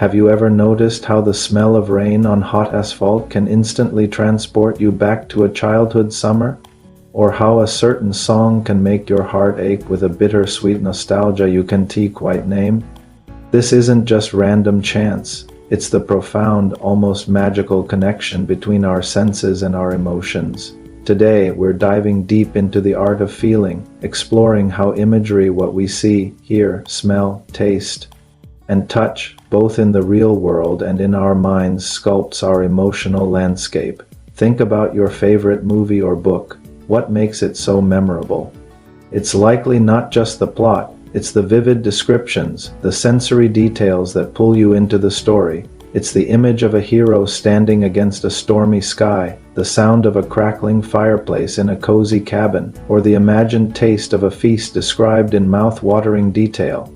Have you ever noticed how the smell of rain on hot asphalt can instantly transport you back to a childhood summer? Or how a certain song can make your heart ache with a bittersweet nostalgia you can't quite name? This isn't just random chance. It's the profound, almost magical connection between our senses and our emotions. Today, we're diving deep into the art of feeling, exploring how imagery, what we see, hear, smell, taste, and touch, both in the real world and in our minds, sculpts our emotional landscape. Think about your favorite movie or book. What makes it so memorable? It's likely not just the plot. It's the vivid descriptions, the sensory details that pull you into the story. It's the image of a hero standing against a stormy sky, the sound of a crackling fireplace in a cozy cabin, or the imagined taste of a feast described in mouth-watering detail.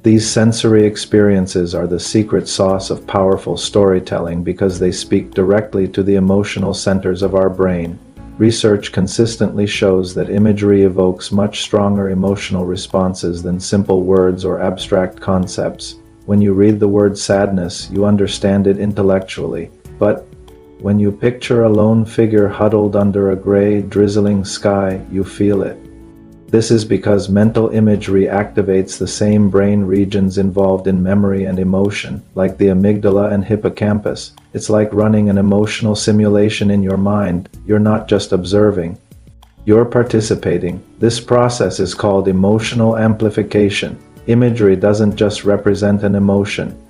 These sensory experiences are the secret sauce of powerful storytelling because they speak directly to the emotional centers of our brain. Research consistently shows that imagery evokes much stronger emotional responses than simple words or abstract concepts. When you read the word sadness, you understand it intellectually, but when you picture a lone figure huddled under a gray, drizzling sky, you feel it. This is because mental imagery activates the same brain regions involved in memory and emotion, like the amygdala and hippocampus. It's like running an emotional simulation in your mind. You're not just observing, you're participating. This process is called emotional amplification. Imagery doesn't just represent an emotion,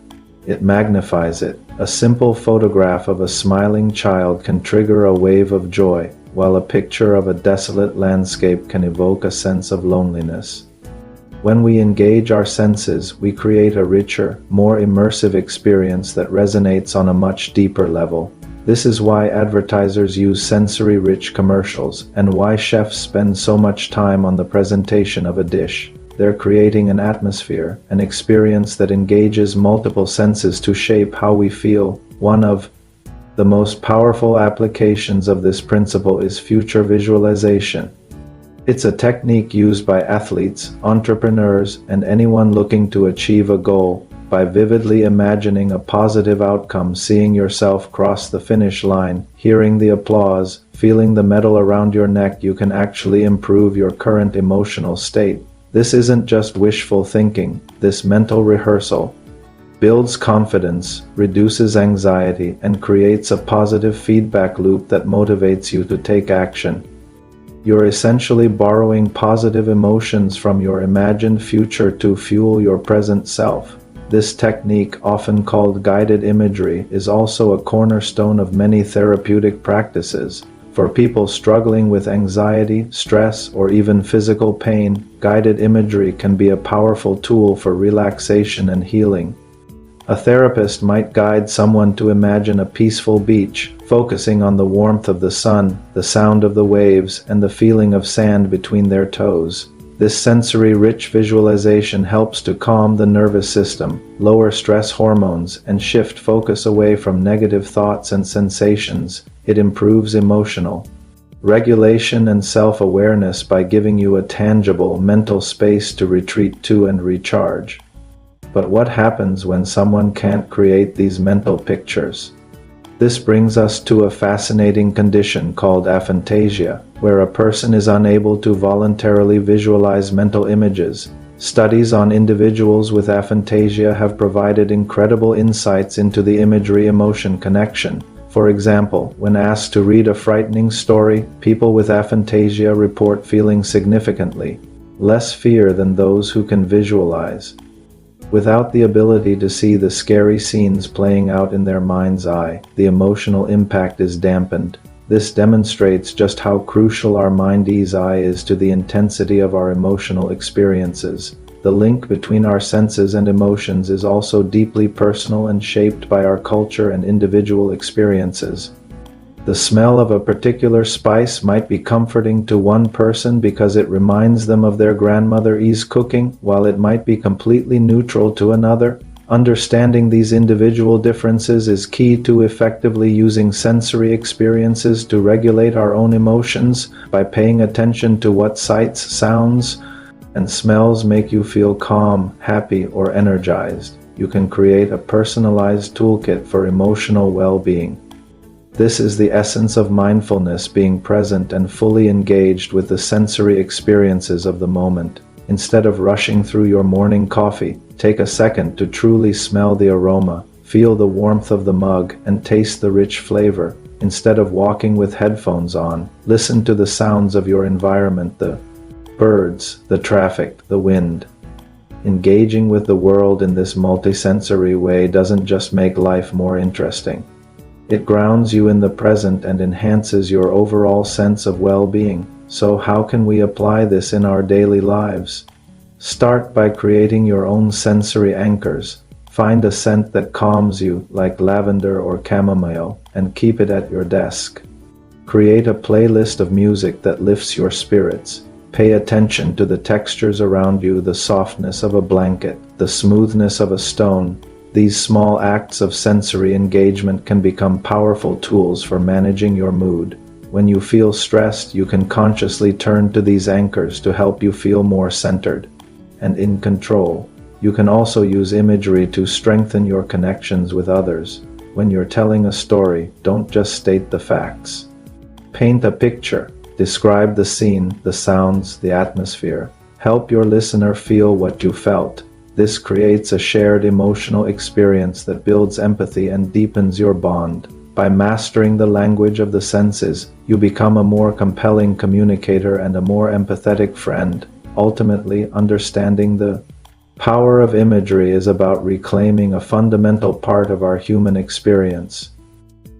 it magnifies it. A simple photograph of a smiling child can trigger a wave of joy, while a picture of a desolate landscape can evoke a sense of loneliness. When we engage our senses, we create a richer, more immersive experience that resonates on a much deeper level. This is why advertisers use sensory-rich commercials, and why chefs spend so much time on the presentation of a dish. They're creating an atmosphere, an experience that engages multiple senses to shape how we feel. One of the most powerful applications of this principle is future visualization. It's a technique used by athletes, entrepreneurs, and anyone looking to achieve a goal. By vividly imagining a positive outcome, seeing yourself cross the finish line, hearing the applause, feeling the medal around your neck, you can actually improve your current emotional state. This isn't just wishful thinking. This mental rehearsal builds confidence, reduces anxiety, and creates a positive feedback loop that motivates you to take action. You're essentially borrowing positive emotions from your imagined future to fuel your present self. This technique, often called guided imagery, is also a cornerstone of many therapeutic practices. For people struggling with anxiety, stress, or even physical pain, guided imagery can be a powerful tool for relaxation and healing. A therapist might guide someone to imagine a peaceful beach, focusing on the warmth of the sun, the sound of the waves, and the feeling of sand between their toes. This sensory-rich visualization helps to calm the nervous system, lower stress hormones, and shift focus away from negative thoughts and sensations. It improves emotional regulation and self-awareness by giving you a tangible mental space to retreat to and recharge. But what happens when someone can't create these mental pictures? This brings us to a fascinating condition called aphantasia, where a person is unable to voluntarily visualize mental images. Studies on individuals with aphantasia have provided incredible insights into the imagery-emotion connection. For example, when asked to read a frightening story, people with aphantasia report feeling significantly less fear than those who can visualize. Without the ability to see the scary scenes playing out in their mind's eye, the emotional impact is dampened. This demonstrates just how crucial our mind's eye is to the intensity of our emotional experiences. The link between our senses and emotions is also deeply personal and shaped by our culture and individual experiences. The smell of a particular spice might be comforting to one person because it reminds them of their grandmother's cooking, while it might be completely neutral to another. Understanding these individual differences is key to effectively using sensory experiences to regulate our own emotions. By paying attention to what sights, sounds, and smells make you feel calm, happy, or energized, you can create a personalized toolkit for emotional well-being. This is the essence of mindfulness, being present and fully engaged with the sensory experiences of the moment. Instead of rushing through your morning coffee, take a second to truly smell the aroma, feel the warmth of the mug, and taste the rich flavor. Instead of walking with headphones on, listen to the sounds of your environment, the birds, the traffic, the wind. Engaging with the world in this multisensory way doesn't just make life more interesting. It grounds you in the present and enhances your overall sense of well-being. So how can we apply this in our daily lives? Start by creating your own sensory anchors. Find a scent that calms you, like lavender or chamomile, and keep it at your desk. Create a playlist of music that lifts your spirits. Pay attention to the textures around you, the softness of a blanket, the smoothness of a stone. These small acts of sensory engagement can become powerful tools for managing your mood. When you feel stressed, you can consciously turn to these anchors to help you feel more centered and in control. You can also use imagery to strengthen your connections with others. When you're telling a story, don't just state the facts. Paint a picture. Describe the scene, the sounds, the atmosphere. Help your listener feel what you felt. This creates a shared emotional experience that builds empathy and deepens your bond. By mastering the language of the senses, you become a more compelling communicator and a more empathetic friend. Ultimately, understanding the power of imagery is about reclaiming a fundamental part of our human experience.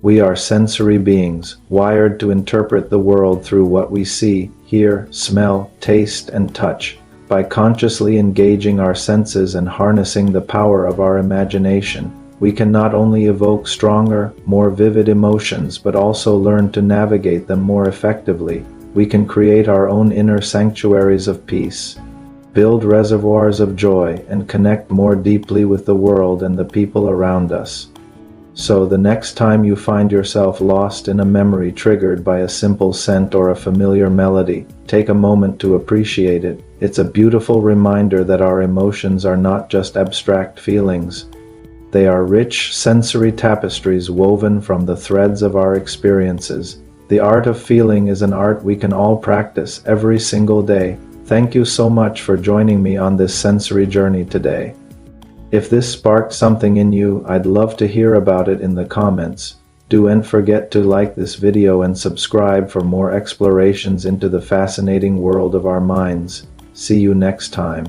We are sensory beings, wired to interpret the world through what we see, hear, smell, taste, and touch. By consciously engaging our senses and harnessing the power of our imagination, we can not only evoke stronger, more vivid emotions, but also learn to navigate them more effectively. We can create our own inner sanctuaries of peace, build reservoirs of joy, and connect more deeply with the world and the people around us. So the next time you find yourself lost in a memory triggered by a simple scent or a familiar melody, take a moment to appreciate it. It's a beautiful reminder that our emotions are not just abstract feelings. They are rich sensory tapestries woven from the threads of our experiences. The art of feeling is an art we can all practice every single day. Thank you so much for joining me on this sensory journey today. If this sparked something in you, I'd love to hear about it in the comments. Don't forget to like this video and subscribe for more explorations into the fascinating world of our minds. See you next time.